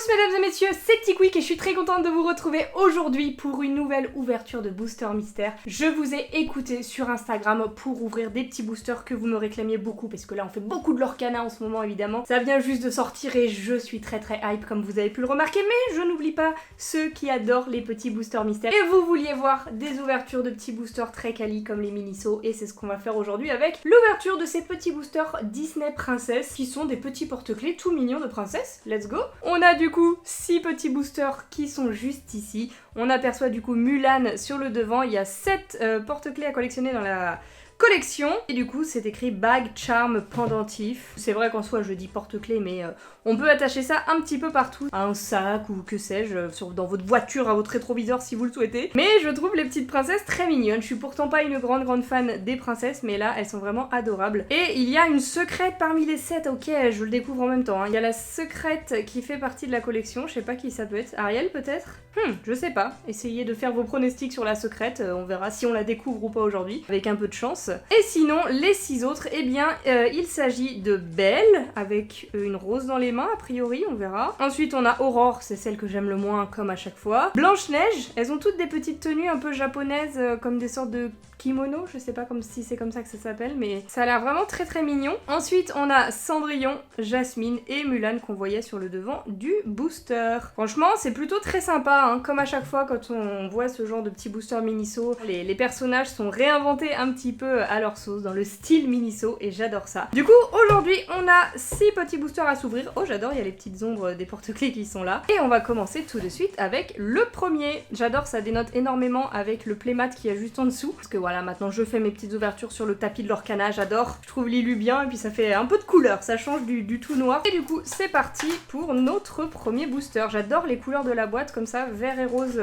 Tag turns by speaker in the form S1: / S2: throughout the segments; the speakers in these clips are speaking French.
S1: tous mesdames et messieurs, c'est Tiquick et je suis très contente de vous retrouver aujourd'hui pour une nouvelle ouverture de Booster Mystère. Je vous ai écouté sur Instagram pour ouvrir des petits boosters que vous me réclamiez beaucoup parce que là on fait beaucoup de Lorcana en ce moment évidemment. Ça vient juste de sortir et je suis très hype comme vous avez pu le remarquer, mais je n'oublie pas ceux qui adorent les petits boosters mystères. Et vous vouliez voir des ouvertures de petits boosters très quali comme les Miniso et c'est ce qu'on va faire aujourd'hui avec l'ouverture de ces petits boosters Disney Princess qui sont des petits porte-clés tout mignons de princesse. Let's go. On a du coup 6 petits boosters qui sont juste ici. On aperçoit du coup Mulan sur le devant. Il y a 7 porte-clés à collectionner dans la collection. Et du coup c'est écrit Bag Charm Pendentif. C'est vrai qu'en soi je dis porte-clés mais on peut attacher ça un petit peu partout. À un sac ou que sais-je, dans votre voiture, à votre rétroviseur si vous le souhaitez. Mais je trouve les petites princesses très mignonnes. Je suis pourtant pas une grande fan des princesses mais là elles sont vraiment adorables. Et il y a une secrète parmi les 7, ok je le découvre en même temps. Hein. Il y a la secrète qui fait partie de la collection. Je sais pas qui ça peut être. Ariel peut-être? Je sais pas. Essayez de faire vos pronostics sur la secrète. On verra si on la découvre ou pas aujourd'hui. Avec un peu de chance. Et sinon, les 6 autres, eh bien, il s'agit de Belle, avec une rose dans les mains, a priori, on verra. Ensuite, on a Aurore, c'est celle que j'aime le moins, comme à chaque fois. Blanche-Neige, elles ont toutes des petites tenues un peu japonaises, comme des sortes de kimono, je sais pas si c'est comme ça que ça s'appelle, mais ça a l'air vraiment très mignon. Ensuite, on a Cendrillon, Jasmine et Mulan qu'on voyait sur le devant du booster. Franchement, c'est plutôt très sympa, hein. Comme à chaque fois quand on voit ce genre de petits boosters Miniso, les personnages sont réinventés un petit peu à leur sauce, dans le style Miniso, et j'adore ça. Du coup, aujourd'hui, on a 6 petits boosters à s'ouvrir. Oh, j'adore, il y a les petites ombres des porte-clés qui sont là. Et on va commencer tout de suite avec le premier. J'adore, ça dénote énormément avec le playmat qui est juste en dessous, parce que voilà, maintenant je fais mes petites ouvertures sur le tapis de Lorcana, j'adore. Je trouve l'illu bien et puis ça fait un peu de couleur, ça change du tout noir. Et du coup, c'est parti pour notre premier booster. J'adore les couleurs de la boîte comme ça, vert et rose,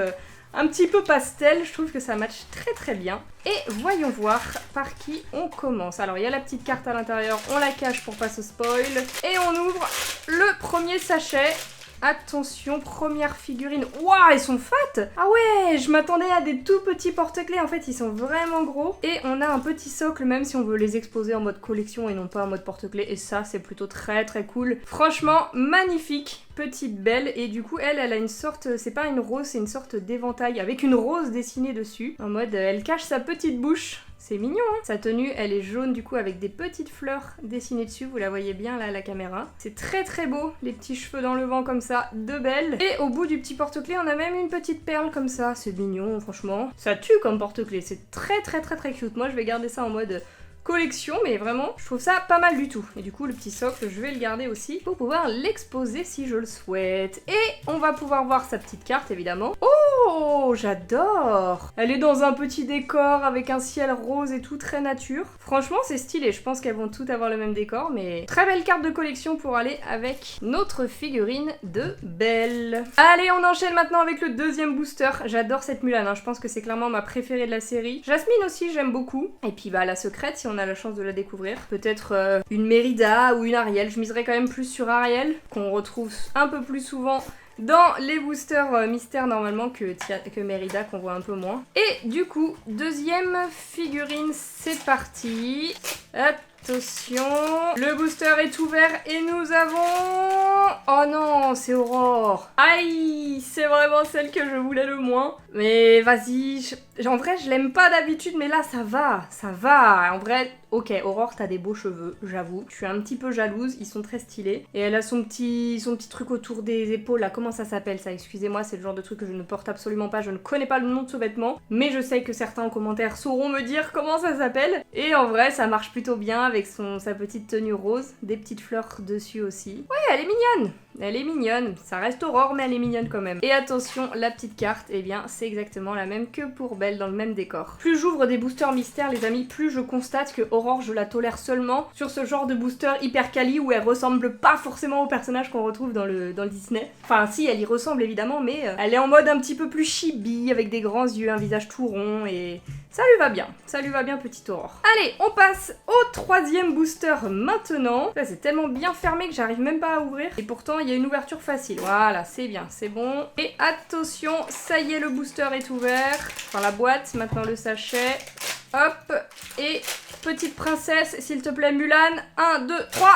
S1: un petit peu pastel, je trouve que ça match très bien. Et voyons voir par qui on commence. Alors il y a la petite carte à l'intérieur, on la cache pour pas se spoil. Et on ouvre le premier sachet. Attention, première figurine. Waouh, ils sont fat! Ah ouais, je m'attendais à des tout petits porte-clés. En fait, ils sont vraiment gros. Et on a un petit socle, même si on veut les exposer en mode collection et non pas en mode porte-clés. Et ça, c'est plutôt très cool. Franchement, magnifique. Petite Belle. Et du coup, elle a une sorte... C'est pas une rose, c'est une sorte d'éventail avec une rose dessinée dessus. En mode, elle cache sa petite bouche. C'est mignon, hein. Sa tenue, elle est jaune du coup avec des petites fleurs dessinées dessus, vous la voyez bien là à la caméra. C'est très beau, les petits cheveux dans le vent comme ça, de Belle. Et au bout du petit porte-clés, on a même une petite perle comme ça, c'est mignon franchement. Ça tue comme porte-clés, c'est très cute. Moi je vais garder ça en mode collection, mais vraiment, je trouve ça pas mal du tout. Et du coup, le petit socle, je vais le garder aussi pour pouvoir l'exposer si je le souhaite. Et on va pouvoir voir sa petite carte, évidemment. Oh, j'adore! Elle est dans un petit décor avec un ciel rose et tout, très nature. Franchement, c'est stylé. Je pense qu'elles vont toutes avoir le même décor, mais très belle carte de collection pour aller avec notre figurine de Belle. Allez, on enchaîne maintenant avec le deuxième booster. J'adore cette Mulan, hein. Je pense que c'est clairement ma préférée de la série. Jasmine aussi, j'aime beaucoup. Et puis, bah, la secrète, si on a la chance de la découvrir. Peut-être une Mérida ou une Ariel. Je miserais quand même plus sur Ariel, qu'on retrouve un peu plus souvent dans les boosters mystères normalement que Mérida qu'on voit un peu moins. Et du coup, deuxième figurine, c'est parti. Attention, le booster est ouvert et nous avons... Oh non, c'est Aurore. Aïe, c'est vraiment celle que je voulais le moins. Mais vas-y, en vrai je l'aime pas d'habitude mais là ça va. En vrai, ok, Aurore t'as des beaux cheveux, j'avoue. Je suis un petit peu jalouse, ils sont très stylés. Et elle a son petit truc autour des épaules là, comment ça s'appelle ça? Excusez-moi, c'est le genre de truc que je ne porte absolument pas, je ne connais pas le nom de ce vêtement. Mais je sais que certains en commentaire sauront me dire comment ça s'appelle. Et en vrai ça marche plutôt bien avec sa petite tenue rose, des petites fleurs dessus aussi. Ouais, elle est mignonne. Elle est mignonne, ça reste Aurore mais elle est mignonne quand même. Et attention, la petite carte, eh bien c'est exactement la même que pour Belle dans le même décor. Plus j'ouvre des boosters mystères les amis, plus je constate que Aurore je la tolère seulement sur ce genre de booster hyper quali où elle ressemble pas forcément au personnage qu'on retrouve dans le Disney. Enfin si, elle y ressemble évidemment mais elle est en mode un petit peu plus chibi avec des grands yeux, un visage tout rond et... ça lui va bien petite Aurore. Allez, on passe au troisième booster maintenant. Ça c'est tellement bien fermé que j'arrive même pas à ouvrir. Et pourtant il y a une ouverture facile. Voilà, c'est bien, c'est bon. Et attention, ça y est, le booster est ouvert. Enfin la boîte, maintenant le sachet. Hop, et petite princesse, s'il te plaît Mulan. 1, 2, 3.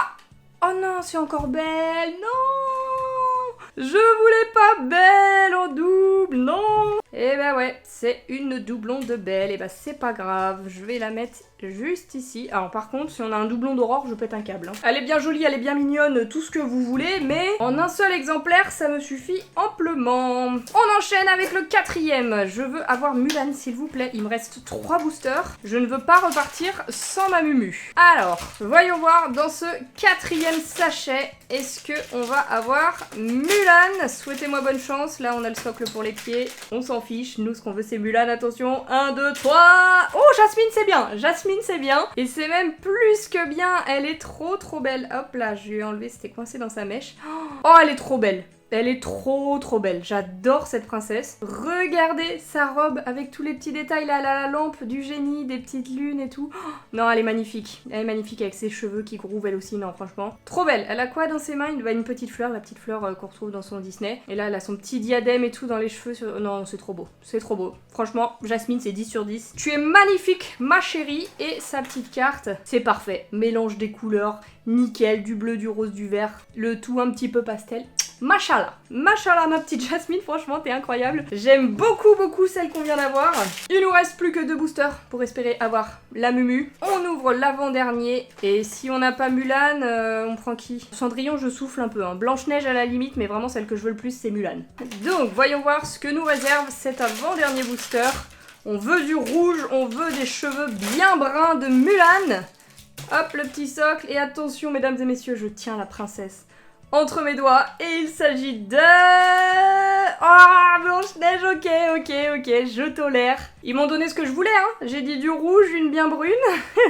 S1: Oh non, c'est encore Belle, non! Je voulais pas Belle en double, non. Et bah ouais, c'est une doublon de Belle, et bah c'est pas grave, je vais la mettre juste ici. Alors par contre, si on a un doublon d'Aurore, je pète un câble. Hein. Elle est bien jolie, elle est bien mignonne, tout ce que vous voulez, mais en un seul exemplaire, ça me suffit amplement. On enchaîne avec le 4e. Je veux avoir Mulan, s'il vous plaît. Il me reste 3 boosters. Je ne veux pas repartir sans ma Mumu. Alors, voyons voir dans ce 4e sachet, est-ce que on va avoir Mulan? Souhaitez-moi bonne chance. Là, on a le socle pour les pieds. On s'en fiche. Nous, ce qu'on veut, c'est Mulan. Attention. 1, 2, 3. Oh, Jasmine, c'est bien. Jasmine, c'est bien. Et c'est même plus que bien. Elle est trop belle. Hop là, je lui ai enlevé. C'était coincé dans sa mèche. Oh, elle est trop belle. Elle est trop belle. J'adore cette princesse. Regardez sa robe avec tous les petits détails là, la lampe du génie, des petites lunes et tout. Oh, non, elle est magnifique. Elle est magnifique avec ses cheveux qui grouvent elle aussi. Non, franchement. Trop belle. Elle a quoi dans ses mains? Une petite fleur, la petite fleur qu'on retrouve dans son Disney. Et là, elle a son petit diadème et tout dans les cheveux. Non, c'est trop beau. C'est trop beau. Franchement, Jasmine, c'est 10 sur 10. Tu es magnifique, ma chérie. Et sa petite carte, c'est parfait. Mélange des couleurs, nickel, du bleu, du rose, du vert. Le tout un petit peu pastel. Machallah, machallah ma petite Jasmine, franchement t'es incroyable. J'aime beaucoup celle qu'on vient d'avoir. Il nous reste plus que 2 boosters pour espérer avoir la Mumu. On ouvre l'avant-dernier et si on n'a pas Mulan, on prend qui? Cendrillon je souffle un peu, hein. Blanche-Neige à la limite, mais vraiment celle que je veux le plus c'est Mulan. Donc voyons voir ce que nous réserve cet avant-dernier booster. On veut du rouge, on veut des cheveux bien bruns de Mulan. Hop le petit socle et attention mesdames et messieurs, je tiens la princesse entre mes doigts et il s'agit de... Oh, Blanche-Neige, ok, je tolère. Ils m'ont donné ce que je voulais, hein. J'ai dit du rouge, une bien brune.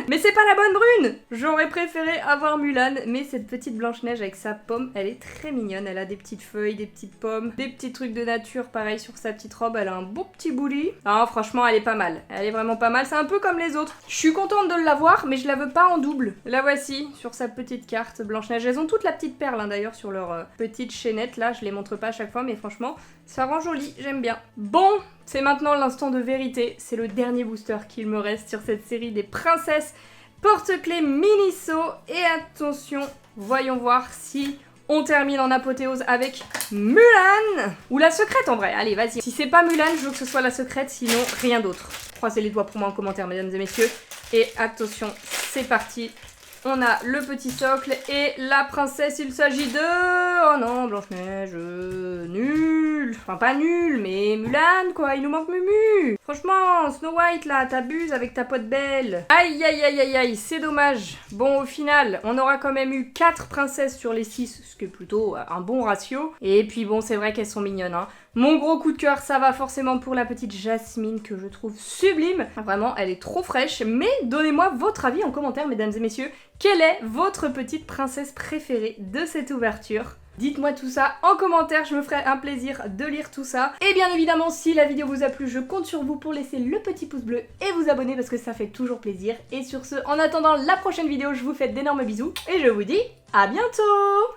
S1: Mais c'est pas la bonne brune. J'aurais préféré avoir Mulan, mais cette petite Blanche-Neige avec sa pomme, elle est très mignonne. Elle a des petites feuilles, des petites pommes, des petits trucs de nature, pareil sur sa petite robe. Elle a un beau petit bouli. Ah, franchement, elle est pas mal. Elle est vraiment pas mal. C'est un peu comme les autres. Je suis contente de l'avoir, mais je la veux pas en double. La voici, sur sa petite carte Blanche-Neige. Elles ont toute la petite perle, hein, d'ailleurs, sur leur petite chaînette. Là, je les montre pas à chaque fois, mais franchement, ça rend joli. J'aime bien. Bon, c'est maintenant l'instant de vérité. C'est le dernier booster qu'il me reste sur cette série des princesses porte-clés Miniso. Et attention, voyons voir si on termine en apothéose avec Mulan. Ou la secrète en vrai. Allez, vas-y. Si c'est pas Mulan, je veux que ce soit la secrète, sinon rien d'autre. Croisez les doigts pour moi en commentaire, mesdames et messieurs. Et attention, c'est parti. On a le petit socle et la princesse, il s'agit de... Oh non, Blanche-Neige, nul. Enfin, pas nul, mais Mulan, quoi, il nous manque Mumu. Franchement, Snow White, là, t'abuses avec ta pote Belle. Aïe, c'est dommage. Bon, au final, on aura quand même eu 4 princesses sur les 6, ce qui est plutôt un bon ratio. Et puis bon, c'est vrai qu'elles sont mignonnes, hein. Mon gros coup de cœur, ça va forcément pour la petite Jasmine que je trouve sublime. Vraiment, elle est trop fraîche. Mais donnez-moi votre avis en commentaire, mesdames et messieurs. Quelle est votre petite princesse préférée de cette ouverture ? Dites-moi tout ça en commentaire, je me ferai un plaisir de lire tout ça. Et bien évidemment, si la vidéo vous a plu, je compte sur vous pour laisser le petit pouce bleu et vous abonner parce que ça fait toujours plaisir. Et sur ce, en attendant la prochaine vidéo, je vous fais d'énormes bisous et je vous dis à bientôt!